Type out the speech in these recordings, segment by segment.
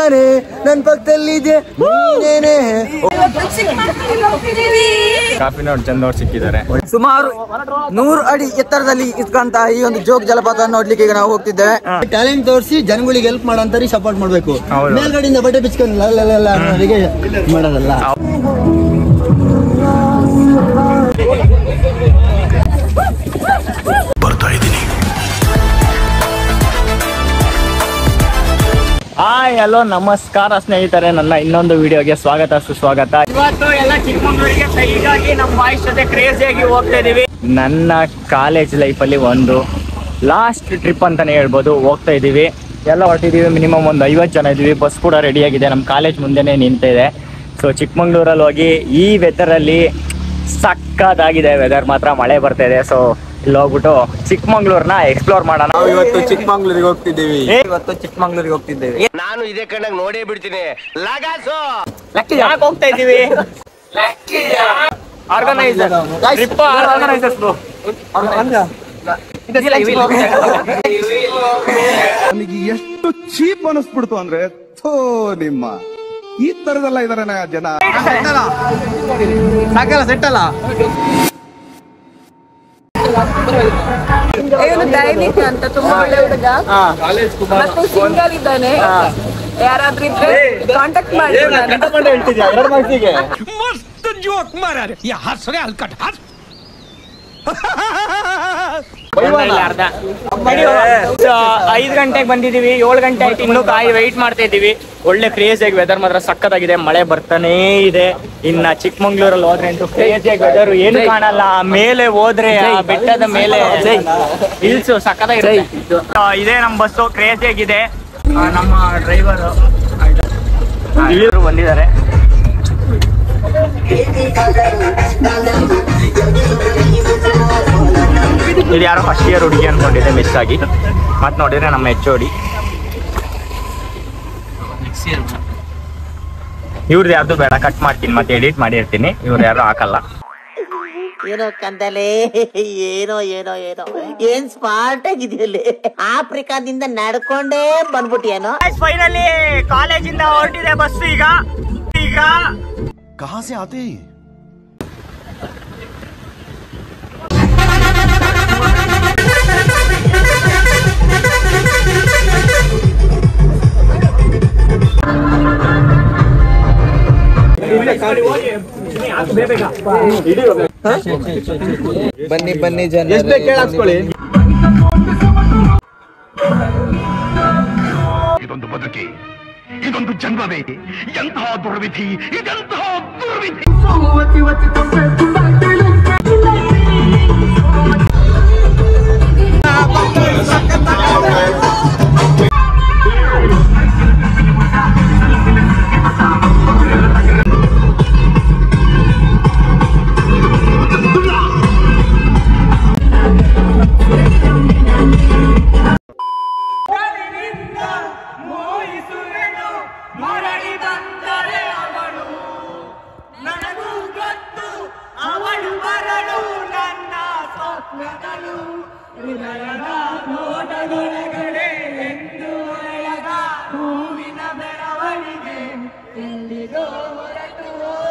ಬಾರೆ ನನ್ ಪಕ್ಕದಲ್ಲಿದೆ ನೀನೇನೆ. ಕಾಫಿ ನೋಡ್ ಚಂದ ಅವ್ರು ಸಿಕ್ಕಿದ್ದಾರೆ. ಸುಮಾರು 100 ಅಡಿ ಎತ್ತರದಲ್ಲಿ ಇಸ್ಕಂತ ಈ ಒಂದು ಜೋಗ ಜಲಪಾತ ನೋಡ್ಲಿಕ್ಕೆ ಈಗ ನಾವು ಹೋಗ್ತಿದ್ದೇವೆ. ಟ್ಯಾಲೆಂಟ್ ತೋರಿಸಿ ಜನಗಳಿಗೆ ಹೆಲ್ಪ್ ಮಾಡೋಂತವ್ರಿಗೆ ಸಪೋರ್ಟ್ ಮಾಡ್ಬೇಕು. ಮೇಲ್ಗಡೆಯಿಂದ ಬಟ್ಟೆ ಬಿಚ್ಕೊಂಡು ಮಾಡೋದಲ್ಲ. ಬರ್ತಾ ಇದ್ದೀನಿ. ಹಾಯ್ ಹಲೋ ನಮಸ್ಕಾರ ಸ್ನೇಹಿತರೆ, ನನ್ನ ಇನ್ನೊಂದು ವಿಡಿಯೋಗೆ ಸ್ವಾಗತ ಸುಸ್ವಾಗತ. ಇವತ್ತು ಎಲ್ಲ ಚಿಕ್ಕಮಗಳೂರಿಗೆ ಹೀಗಾಗಿ ನಮ್ಮ ಬಾಯ್ಸ್ ಜೊತೆ ಕ್ರೇಜಿಯಾಗಿ ಹೋಗ್ತಾ ಇದೀವಿ. ನನ್ನ ಕಾಲೇಜ್ ಲೈಫಲ್ಲಿ ಒಂದು ಲಾಸ್ಟ್ ಟ್ರಿಪ್ ಅಂತಾನೆ ಹೇಳ್ಬೋದು. ಹೋಗ್ತಾ ಇದೀವಿ, ಎಲ್ಲ ಹೊರಟಿದೀವಿ. ಮಿನಿಮಮ್ ಒಂದು 50 ಜನ ಇದೀವಿ. ಬಸ್ ಕೂಡ ರೆಡಿ ಆಗಿದೆ, ನಮ್ಮ ಕಾಲೇಜ್ ಮುಂದೆನೆ ನಿಂತಿದೆ. ಸೊ ಚಿಕ್ಕಮಗಳೂರಲ್ಲಿ ಹೋಗಿ ಈ ವೆದರಲ್ಲಿ ಸಕ್ಕದಾಗಿದೆ ವೆದರ್ ಮಾತ್ರ. ಮಳೆ ಬರ್ತಾ ಇದೆ. ಸೊ ಇಲ್ಲಿ ಹೋಗ್ಬಿಟ್ಟು ಚಿಕ್ಕಮಗಳೂರ್ನ ಎಕ್ಸ್ಪ್ಲೋರ್ ಮಾಡೋಣ. ನಾವು ಇವತ್ತು ಚಿಕ್ಕಮಗಳೂರಿಗೆ ಹೋಗ್ತಿದ್ದೇವೆ. ನಾನು ಇದೇ ಕಣ್ಣಾಗ ನೋಡೇ ಬಿಡ್ತೀನಿ. ಯಾಕೆ ಹೋಗ್ತಾ ಇದೀವಿ? ಆರ್ಗನೈಸರ್ ಟ್ರಿಪ್ ಆರ್ಗನೈಸರ್ಸ್ ನನಗೆ ಎಷ್ಟು ಚೀಪ್ ಅನಿಸ್ಬಿಡ್ತು ಅಂದ್ರೆ, ಥೋ ನಿಮ್ಮ ಈ ತರದೆಲ್ಲ ಇದಾರೆ ಜನ. ಸೆಟ್ಟಲ್ಲ ಇವನು ದೈನಿಕ್ ಅಂತ ತುಂಬಾ ಒಳ್ಳೆ ಹುಡುಗ, ಮತ್ತೆ ಸಿಂಗಲ್ ಇದ್ದಾನೆ. ಯಾರಾದ್ರೂ ಇದ್ರೆ ಕಾಂಟ್ಯಾಕ್ಟ್ ಮಾಡಿ. ಹೇಳ್ತಿದ್ಯಾ 2 ಮಾರ್ಕ್ಸಿಗೆ? ಮಸ್ತ್ ಜೋಕ್ ಮಾರಾರೆ. ಯಾ ಹಸ್ರೆ ಅಲ್ಕಟ್ ಹಸ್. 5 ಗಂಟೆಗೆ ಬಂದಿದೀವಿ, 7 ಗಂಟೆ ಆಯ್ತು. ಇನ್ನೂ ವೆಯ್ಟ್ ಮಾಡ್ತಾ ಇದೀವಿ. ಒಳ್ಳೆ ಕ್ರೇಜಿಯಾಗಿ ವೆದರ್ ಮಾತ್ರ ಸಕ್ಕತ್ತಾಗಿದೆ. ಮಳೆ ಬರ್ತಾನೇ ಇದೆ. ಇನ್ನ ಚಿಕ್ಕಮಂಗ್ಳೂರಲ್ಲಿ ಹೋದ್ರೆ ಅಂತೂ ಕ್ರೇಜಿಯಾಗಿ ವೆದರ್ ಏನು ಕಾಣಲ್ಲ. ಮೇಲೆ ಹೋದ್ರೆ ಆ ಬೆಟ್ಟದ ಮೇಲೆ ಹಿಲ್ಸ್ ಸಕ್ಕತ್ತಾಗಿರುತ್ತೆ. ಇದೇ ನಮ್ಮ ಬಸ್ಸು, ಕ್ರೇಜಿಯಾಗಿದೆ. ನಮ್ಮ ಡ್ರೈವರ್ ಇಲ್ಲಿರು ಬಂದಿದ್ದಾರೆ. ಇದು ಯಾರೋ ಫಸ್ಟ್ ಇಯರ್ ಹುಡುಗಿ ಅನ್ಕೊಂಡಿದ್ದೆ, ಮಿಸ್ ಆಗಿ. ಮತ್ತೆ ನೋಡಿದ್ರೆ ನಮ್ಮ HOD. ಇವ್ರದ್ದು ಯಾರ್ದು ಬೇಡ, ಕಟ್ ಮಾಡ್ತೀನಿ, ಮತ್ತೆ ಎಡಿಟ್ ಮಾಡಿರ್ತೀನಿ. ಇವ್ರು ಯಾರು ಹಾಕಲ್ಲ. ಏನೋ ಕಂದಲೆ, ಏನೋ ಏನೋ ಏನೋ ಏನ್ ಸ್ಮಾರ್ಟ್ ಆಗಿದೆಯಲ್ಲಿ. ಆಫ್ರಿಕಾದಿಂದ ನಡ್ಕೊಂಡೇ ಬಂದ್ಬಿಟ್ಟಿಯೇನೋ. ಫೈನಲಿ ಕಾಲೇಜಿಂದ ಹೊರಟಿದೆ ಬಸ್. ಈಗ ಕಹಾ ಸೆ ಆತೆ ಹೈ? ಬನ್ನಿ ಬನ್ನಿ ಜನ, ಎಷ್ಟು ಬೇಕು ಕೇಳಿಸ್ಕೊಳ್ಳಿ. ಇದೊಂದು ಬದುಕಿ, ಇದೊಂದು ಜನ್ಮವೇ, ಎಂತಹ ದುರ್ವಿಧಿ, ಇದೆಂತಹ ದುರ್ವಿಧಿ.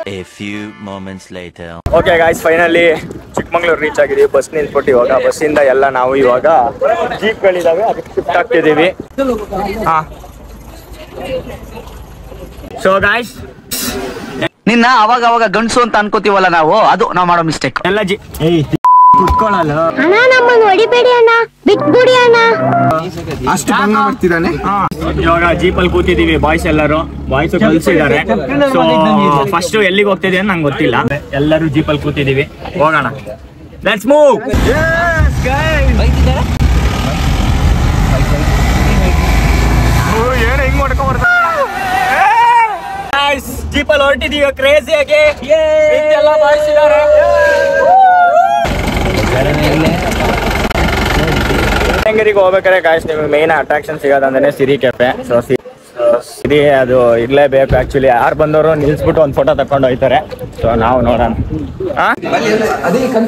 A few moments later. Okay guys, finally Chikmagalur reach ಆಗಿದ್ದೀವಿ. ಬಸ್ ನಿಲ್ಸ್ಬಿಟ್ಟು ಇವಾಗ ಬಸ್ಸಿಂದ ಎಲ್ಲ ನಾವು ಇವಾಗ ಜೀಪ್ಗಳಿದಾವೆ, ಅದಕ್ಕೆ ಶಿಫ್ಟ್ ಆಗ್ತಿದ್ದೀವಿ. ಸೊ ಗಾಯ್ಸ್, ನಿನ್ನ ಅವಾಗ ಗಂಡಸು ಅಂತ ಅನ್ಕೋತೀವಲ್ಲ ನಾವು, ಅದು ನಾವು ಮಾಡೋ ಮಿಸ್ಟೇಕ್. ಎಲ್ಲ ಕುತ್ಕೊಳ್ಳಲ್ಲ. ಅಣ್ಣ ನಮ್ಮನ್ನು ಹೊಡಿಬೇಡಿ ಅಣ್ಣ, ಬಿಟ್ಬಿಡಿ ಅಣ್ಣ. ಅಷ್ಟು ಭಂಗ ಮಾಡ್ತಿದ್ದಾನೆ. ಇವಾಗ ಜೀಪಲ್ಲಿ ಕೂತಿದೀವಿ ಬಾಯ್ಸ್ ಎಲ್ಲರೂ. ಬಾಯ್ಸ್ ಕಲ್ಸಿದ್ದಾರೆ. ಸೊ ಫಸ್ಟ್ ಎಲ್ಲಿಗೆ ಹೋಗ್ತಿದೆ ಅಂತ ನಂಗೆ ಗೊತ್ತಿಲ್ಲ. ಎಲ್ಲರೂ ಜೀಪಲ್ಲಿ ಕೂತಿದೀವಿ, ಹೋಗೋಣ. Let's move. ಏನು ಹಿಂಗ್ ಮಾಡ್ಕೊಂಡ್ ಬರ್ತಾರೆ. ಜೀಪಲ್ಲಿ ಹೊರಟಿದೀವಿ ಕ್ರೇಜಿಯಾಗಿ. ಎಲ್ಲ ಬಾಯ್ಸ್ ಇದ್ದಾರೆ. ಬೆಂಗಳೂರಿಗೆ ಹೋಗ್ಬೇಕಾದ್ರೆ ಗಾಯ್ಸ್, ನಿಮಗೆ ಮೇನ್ ಅಟ್ರಾಕ್ಷನ್ ಸಿಗೋದಂದ್ರೆ ಸಿರಿ ಕೆಫೆ. ಸೊ ಸಿರಿ ಅದು ಇರ್ಲೇಬೇಕು ಆಕ್ಚುಲಿ. ಯಾರು ಬಂದವರು ನಿಲ್ಸ್ಬಿಟ್ಟು ಒಂದು ಫೋಟೋ ತಕೊಂಡು ಹೋಗ್ತಾರೆ. ಸೊ ನಾವು ನೋಡೋಣ.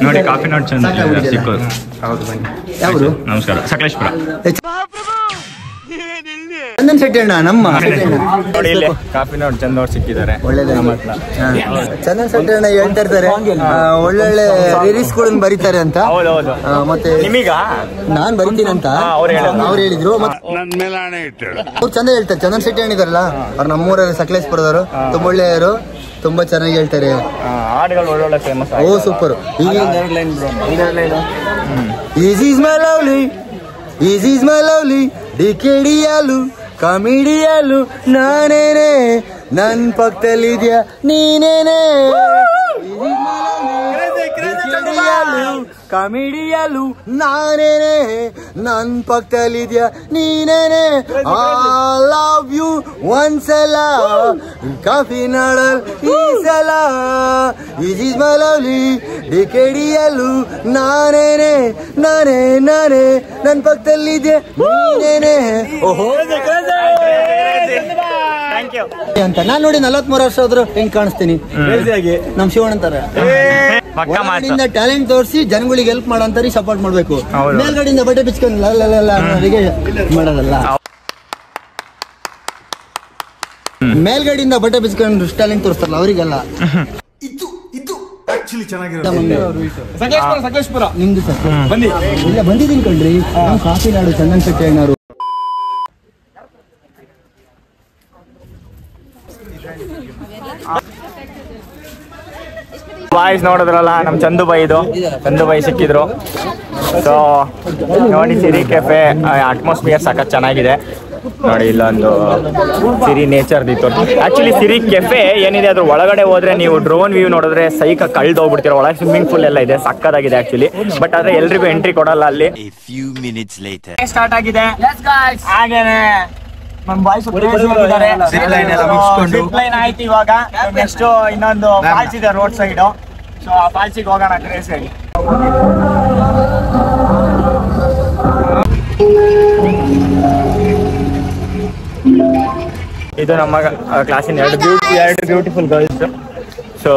ನೋಡಿ ಕಾಫಿ ನೋಟ್ ಚಂದ ಸಿಕ್ಕೋದು. ಹೌದು ಬನ್ನಿ. ನಮಸ್ಕಾರ. ಸಕಲೇಶ್ಪುರ. ಚಂದನ್ ಶೆಟ್ಟಿ ಅಣ್ಣ ನಮ್ಮ ನೋಡಿ ಇಲ್ಲಿ ಕಾಫಿ ನೋಡಿ ಚಂದವ್ರು ಸಿಕ್ಕಿದ್ದಾರೆ. ಒಳ್ಳೆದ ಚಂದನ್ ಶೆಟ್ಟಿ ಅಣ್ಣ ಹೇಳ್ತಾ ಇರ್ತಾರೆ ಒಳ್ಳೊಳ್ಳೆ ಲಿರಿಕ್ಸ್ಗಳನ್ನ ಬರೀತಾರೆ ಅಂತ. ಹೌದೌದು. ಮತ್ತೆ ನಿಮೀಗ ನಾನ್ ಬರೀತೀನಿ ಅಂತ ಅವ್ರು ಹೇಳಿದ್ರು. ಅವ್ರು ಚಂದ ಹೇಳ್ತಾರೆ. ಚಂದನ್ ಶೆಟ್ಟಿ ಅಣ್ಣ ಇದಾರಲ್ಲ ಅವ್ರು ನಮ್ಮೂರಲ್ಲಿ ಸಕಲೇಶ್ಪುರದವರು, ತುಂಬಾ ಒಳ್ಳೆಯವರು, ತುಂಬಾ ಚೆನ್ನಾಗಿ ಹೇಳ್ತಾರೆ. ಹಾಡುಗಳು ಒಳ್ಳೊಳ್ಳೆ famous. Oh super. This is my lovely, this is my lovely, ಡಿಕೆಡಿಯಲು ಕಾಮಿಡಿಯಲು ನಾನೇನೆ, ನನ್ ಪಕ್ಕದಲ್ಲಿದ್ಯಾ ನೀನೇನೆ. ಕಾಮಿಡಿಯಲು ನಾನೇನೆ, ನನ್ ಪಕ್ಕದಲ್ಲಿದ್ಯಾ ನೀನೇನೆ. ಐ ಲವ್ ಯು ಒಂದ್ಸಲ, ಕಾಫಿ ನಾಡಲ್ ಈ ಸಲ. ಇಸ್ ಇಸ್ ಮೈ ಲವ್ಲಿ ಡಿಕೆಡಿಯಲು ನಾನೇನೆ, ನಾನೇ ನಾನೇ, ನನ್ ಪಕ್ಕದಲ್ಲಿದ್ಯಾ ನೀನೇನೆ. ಓಹೋ ಅಂತ ನಾನ್ ನೋಡಿ 43 ವರ್ಷ ಆದ್ರೂ ಹೆಂಗ್ ಕಾಣಿಸ್ತೀನಿ ನಮ್ ಶಿವಣ್ಣ ಅಂತಾರೆ. ಒಳಗಡೆಯಿಂದ ಟ್ಯಾಲೆಂಟ್ ತೋರಿಸಿ ಜನಗಳಿಗೆ ಹೆಲ್ಪ್ ಮಾಡೋಂತರಿ ಸಪೋರ್ಟ್ ಮಾಡ್ಬೇಕು. ಮೇಲ್ಗಡೆಯಿಂದ ಬಟ್ಟೆ ಬಿಚ್ಕೊಂಡು ಅವರಿಗೆ ಮಾಡೋದಲ್ಲ. ಮೇಲ್ಗಡೆಯಿಂದ ಬಟ್ಟೆ ಬಿಚ್ಕೊಂಡು ಟ್ಯಾಲೆಂಟ್ ತೋರಿಸ್ತಾರಲ್ಲ ಅವರಿಗೆಲ್ಲ. ಸಕಲೇಶ್ಪುರ ನಿಮ್ದು ಸರ್ ಬನ್ನಿ. ಇಲ್ಲ ಬಂದಿದ್ದೀನಿ ಕಣ್ರಿ, ನಮ್ ಕಾಫಿ ನಾಡು ಚಂದನ್ ಶೆಟ್ಟಿ ಅಣ್ಣರು. ಬಾಯ್ಸ್ ನೋಡಿದ್ರಲ್ಲ ನಮ್ ಚಂದುಬಾಯಿ, ಇದು ಚಂದುಬಾಯಿ ಸಿಕ್ಕಿದ್ರು. ಸೊ ನೋಡಿ ಸಿರಿ ಕೆಫೆ ಅಟ್ಮಾಸ್ಫಿಯರ್ ಸಖತ್ ಚೆನ್ನಾಗಿದೆ ನೋಡಿ. ಇಲ್ಲೊಂದು ಸಿರಿ ನೇಚರ್ ಇತ್ತು. ಆಕ್ಚುಲಿ ಸಿರಿ ಕೆಫೆ ಏನಿದೆ ಅದ್ರ ಒಳಗಡೆ ಹೋದ್ರೆ ನೀವು ಡ್ರೋನ್ ವ್ಯೂ ನೋಡಿದ್ರೆ ಸೈಕ ಕಳ್ದೋಗ್ಬಿಡ್ತೀರ. ಒಳಗೆ ಸ್ವಿಮ್ಮಿಂಗ್ ಪೂಲ್ ಎಲ್ಲ ಇದೆ, ಸಕ್ಕದಾಗಿದೆ ಆಕ್ಚುಲಿ. ಬಟ್ ಆದ್ರೆ ಎಲ್ರಿಗೂ ಎಂಟ್ರಿ ಕೊಡಲ್ಲ ಅಲ್ಲಿ. ಸ್ಟಾರ್ಟ್ ಆಗಿದೆ ಹಾಗೇನೆ ನಮ್ ಬಾಯ್ಸ್ ಲೈನ್ ಆಯ್ತು. ಇವಾಗ ನೆಕ್ಸ್ಟ್ ಇನ್ನೊಂದು ಫಾಲ್ಸ್ ಇದೆ ರೋಡ್ ಸೈಡ್. ಸೊ ಆ ಫಾಲ್ಸಿಗೆ ಹೋಗೋಣ ಕ್ರೇಜ್ ಆಗಿ. ಇದು ನಮ್ಮ ಕ್ಲಾಸಿನ ಎರಡು ಬ್ಯೂಟಿಫುಲ್ ಗರ್ಲ್ಸ್. ಸೊ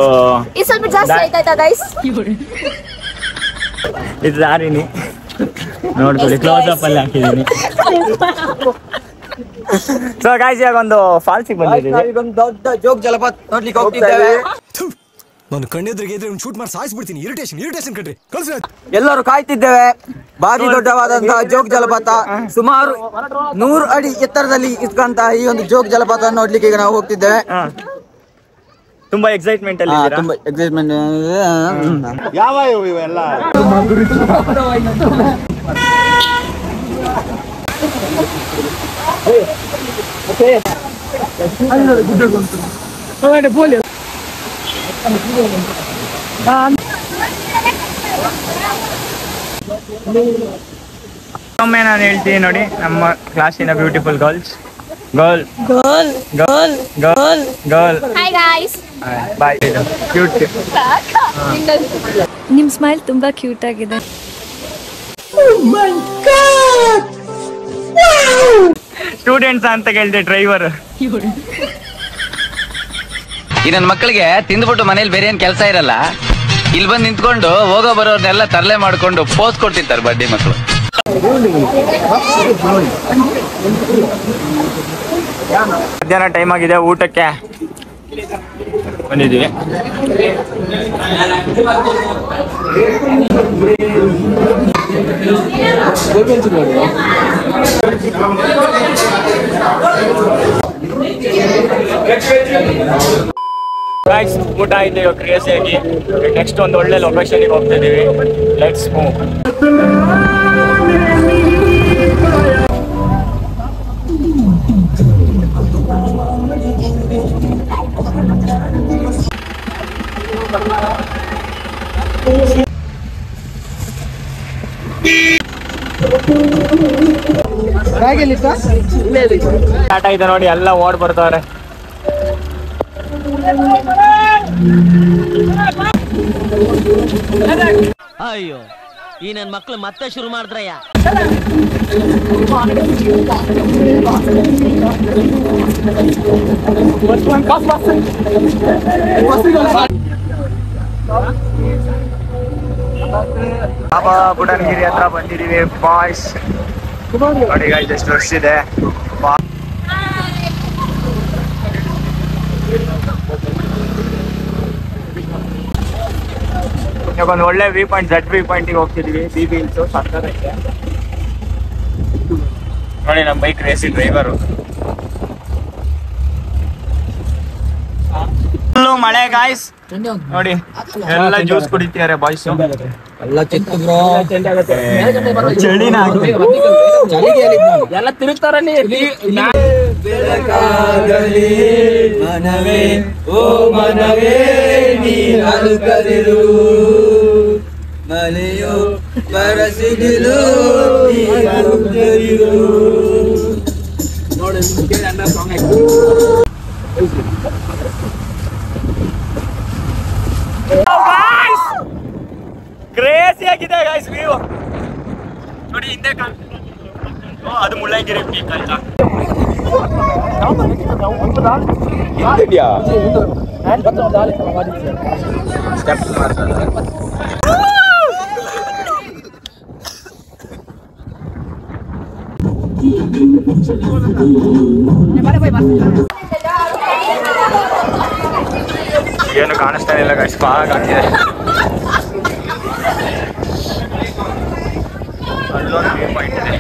ಸ್ವಲ್ಪ ಜಾಸ್ತಿ ಆಯ್ತಾ ಗೈಸ್? ಇದು ದಾರಿನಿ ನೋಡ್ಕೊಳ್ಳಿ, ಕ್ಲೋಸ್ ಅಪ್ ಅಲ್ಲಿ ಹಾಕಿದೀನಿ. ಸೊ ಗಾಯ್ಸ್ ಇವಾಗ ಒಂದು ಫಾಲ್ಸಿಗೆ ಬಂದಿದ್ದೀವಿ. ಇದೊಂದು ದೊಡ್ಡ ಜೋಗ ಜಲಪಾತ ನೋಡ್ಲಿಕ್ಕೆ ಹೋಗ್ತಿದ್ದೇವೆ. ನಾನು ಕಣ್ಣೆದ್ರಿಗೆ ಇದ್ರೆ ಶೂಟ್ ಮಾಡಿ ಸಾಯಿಸ್ಬಿಡ್ತೀನಿ. ಇರಿಟೇಷನ್ ಕಣ್ರಿ, ಕಳ್ಸಿ. ಎಲ್ಲರೂ ಕಾಯ್ತಿದ್ದೇವೆ. ಭಾರಿ ದೊಡ್ಡವಾದಂತಹ ಜೋಗ ಜಲಪಾತ, ಸುಮಾರು 100 ಅಡಿ ಎತ್ತರದಲ್ಲಿ ಇದ್ದಂತಹ ಈ ಒಂದು ಜೋಗ ಜಲಪಾತ ನೋಡ್ಲಿಕ್ಕೆ ಈಗ ನಾವು ಹೋಗ್ತಿದ್ದೇವೆ. ತುಂಬಾ ಎಕ್ಸೈಟ್ಮೆಂಟ್ ಅಲ್ಲಿ ಇದ್ದೀರಾ? ತುಂಬಾ ಎಕ್ಸೈಟ್ಮೆಂಟ್. ಯಾವ ಇವೆಲ್ಲ ಒಮ್ಮೆ ನಾನು ಹೇಳ್ತೀನಿ ನೋಡಿ, ನಮ್ಮ ಕ್ಲಾಸಿನ beautiful girls. Hi guys. Bye. Cute. ನಿಮ್ ಸ್ಮೈಲ್ ತುಂಬಾ ಕ್ಯೂಟ್ ಆಗಿದೆ. ಸ್ಟೂಡೆಂಟ್ಸ್ ಅಂತ ಕೇಳಿದೆ ಡ್ರೈವರ್. ಈ ನನ್ನ ಮಕ್ಕಳಿಗೆ ತಿಂದ್ಬಿಟ್ಟು ಮನೇಲಿ ಬೇರೆ ಏನ್ ಕೆಲಸ ಇರಲ್ಲ, ಇಲ್ಲಿ ಬಂದು ನಿಂತ್ಕೊಂಡು ಹೋಗೋ ಬರೋರ್ನೆಲ್ಲ ತರಲೆ ಮಾಡ್ಕೊಂಡು ಪೋಸ್ ಕೊಡ್ತಿರ್ತಾರೆ ಬಡ್ಡಿ ಮಕ್ಕಳು. ಮಧ್ಯಾಹ್ನ ಟೈಮ್ ಆಗಿದೆ, ಊಟಕ್ಕೆ ಬಂದಿದ್ದೀವಿ. ಗೈಸ್ ಊಟ ಆಯ್ತು ಇವಾಗ ಕ್ರೇಜಿಯಾಗಿ. ನೆಕ್ಸ್ಟ್ ಒಂದು ಒಳ್ಳೆ ಲೊಕೇಶನ್ಗೆ ಹೋಗ್ತಾ ಇದೀವಿ. Let's move. ಸ್ಟಾರ್ಟ್ ಆಯ್ತು ನೋಡಿ, ಎಲ್ಲ ಓಡ್ ಬರ್ತಾವ್ರೆ. ಅಯ್ಯೋ, ಈ ನನ್ ಮಕ್ಳು ಮತ್ತೆ ಶುರು ಮಾಡಿದ್ರಯ್ಯ. ಬಾಬಾ ಬುಡನ್ಗಿರಿ ಹತ್ರ ಬಂದಿದೀವಿ ಬಾಯ್ಸ್. ನೋಡಿ ಗಾಯ್ಸ್ ಎಷ್ಟು ರಶ್ ಇದೆ. ಇವಾಗ ಒಂದು ಒಳ್ಳೆ ವ್ಯೂ ಪಾಯಿಂಟ್ ZV ಪಾಯಿಂಟಿಗೆ ಹೋಗ್ತಿದೀವಿ. BB ಹಿಲ್ಸು ಸಕ್ಕತ್ತೈತೆ ನೋಡಿ. ನಮ್ಮ ಬೈಕ್ ರೇಸಿ ಡ್ರೈವರು. ಫುಲ್ಲು ಮಳೆ ಗಾಯ್ಸ್ ನೋಡಿ. ಎಲ್ಲ ಜ್ಯೂಸ್ ಕುಡಿತಿದ್ದಾರೆ ಬಾಯ್ಸ್. ಎಲ್ಲ ಚಿಕ್ಕ ಬ್ರೋ ಚಳಿನ ಎಲ್ಲ ತಿರುಗ್ತಾರಲ್ಲಿ. ಮನವೇ ಓ ಮನವೇ ನೀ ಅಳುಕದಿರು, ಮಳೆಯೋ ಬರಸಿದಿಲು ನೀ ಅಳುಕದಿರು. ನೋಡಿ ನನ್ನ ಸಾಂಗ್ ಕ್ರೇಜಿ ಆಗಿದೆ ಗಾಯ್ಸ್ ವ್ಯೂ ನೋಡಿ. ಹಿಂದೆ ಅದು ಮುಳ್ಳಯ್ಯನಗಿರಿ ಪೀಕ್ ಆಯ್ತಾ. ಏನು ಕಾಣಿಸ್ತಾ ಇಲ್ಲ ಗಾಯ್ಸ್, ಫಾಗ್ ಆಗ್ತಿದೆ. ಅಲ್ಲೊಂದು ವ್ಯೂ ಪಾಯಿಂಟ್ ಇದೆ.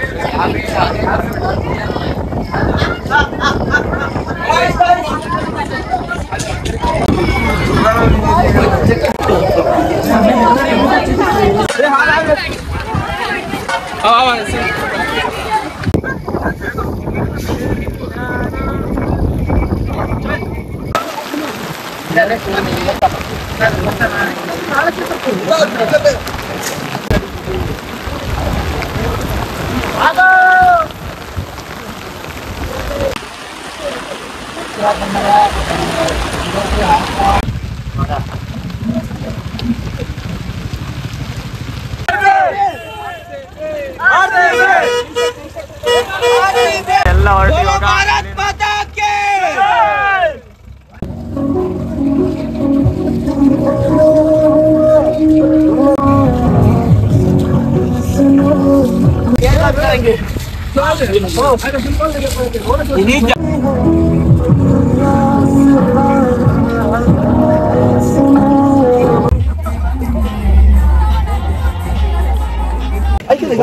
ಎಲ್ಲ ಹೊರಟಿ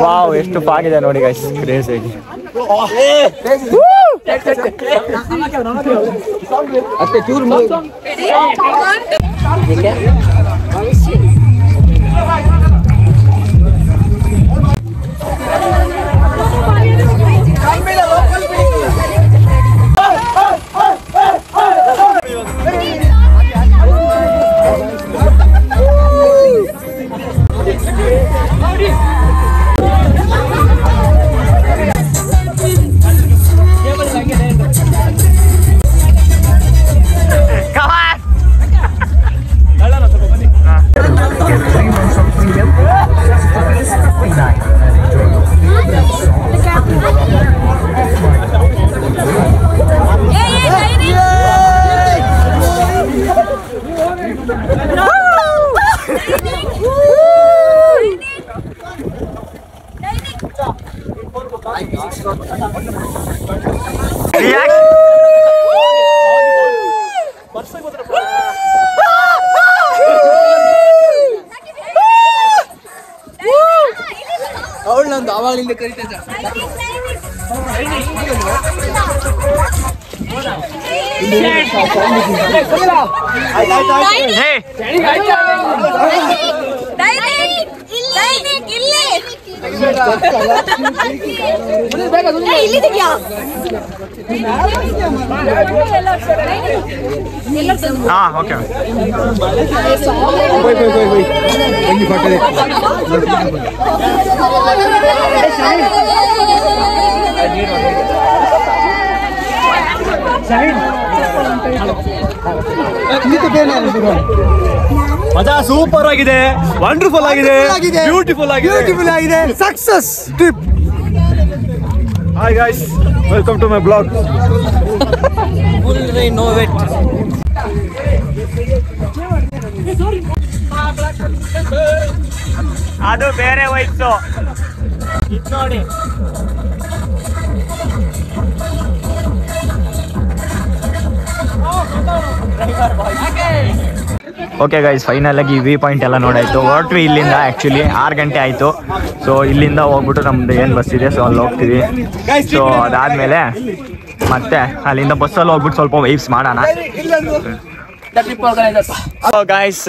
ವಾವ್, ಎಷ್ಟು ಫಾಗಿದೆ ನೋಡಿ ಗೈಸ್, ಕ್ರೇಜಿ ಆಗಿ. ಅಷ್ಟೇ ಚೂರು ಅವಳು ನಂದು ಅವಾಗಲಿಂದ ಕರಿತಾ ಮಜಾ ಸೂಪರ್ ಆಗಿದೆ, ವಂಡರ್ಫುಲ್ ಆಗಿದೆ, ಬ್ಯೂಟಿಫುಲ್ ಆಗಿದೆ, success trip. Hi guys, welcome to my blog. Full rain, no wet. ಅದು ಬೇರೆ ವೈಬ್ಸು ಇದು ನೋಡಿ. ಓಕೆ ಗೈಸ್, ಫೈನಲ್ ಆಗಿ ವ್ಯೂ ಪಾಯಿಂಟ್ ಎಲ್ಲ ನೋಡಾಯ್ತು. ಹೊರಟ್ವಿ ಇಲ್ಲಿಂದ, ಆ್ಯಕ್ಚುಲಿ 6 ಗಂಟೆ ಆಯಿತು. ಸೊ ಇಲ್ಲಿಂದ ಹೋಗ್ಬಿಟ್ಟು ನಮ್ದು ಏನು ಬಸ್ ಇದೆ ಸೊ ಅಲ್ಲಿ ಹೋಗ್ತೀವಿ. ಸೊ ಅದಾದಮೇಲೆ ಮತ್ತೆ ಅಲ್ಲಿಂದ ಬಸ್ಸಲ್ಲಿ ಹೋಗ್ಬಿಟ್ಟು ಸ್ವಲ್ಪ ವೈಬ್ಸ್ ಮಾಡೋಣ. ಸೊ ಗೈಸ್,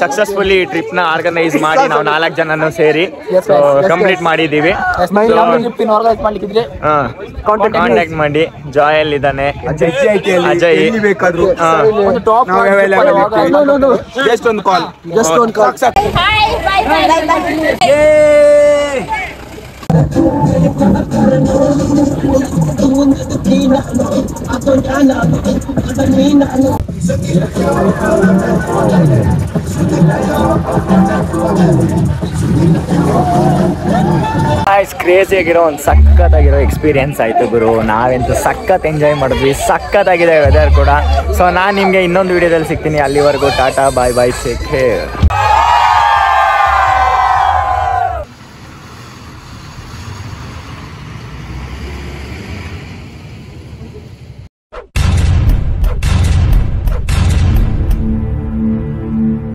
ಸಕ್ಸಸ್ಫುಲಿ ಟ್ರಿಪ್ನ ಆರ್ಗನೈಸ್ ಮಾಡಿ ನಾವು 4 ಜನನು ಸೇರಿ ಕಂಪ್ಲೀಟ್ ಮಾಡಿದ್ದೀವಿ. ಕಾಂಟ್ಯಾಕ್ಟ್ ಮಾಡಿ. ಜಾಯಲ್ ಇದ್ದಾನೆ, ಅಜಯ್ ಜಸ್ಟ್ ಒಂದು ಕಾಲ್. ಕ್ರೇಜಿ ಆಗಿರೋ ಒಂದು ಸಖತ್ತಾಗಿರೋ ಎಕ್ಸ್ಪೀರಿಯನ್ಸ್ ಆಯಿತು ಗುರು. ನಾವಂತೂ ಸಖತ್ ಎಂಜಾಯ್ ಮಾಡಿದ್ವಿ. ಸಖತ್ತಾಗಿದೆ ವೆದರ್ ಕೂಡ. ಸೊ ನಾನು ನಿಮಗೆ ಇನ್ನೊಂದು ವಿಡಿಯೋದಲ್ಲಿ ಸಿಗ್ತೀನಿ. ಅಲ್ಲಿವರೆಗೂ ಟಾಟಾ, ಬಾಯ್ ಬಾಯ್, ಟೇಕ್ ಕೇರ್.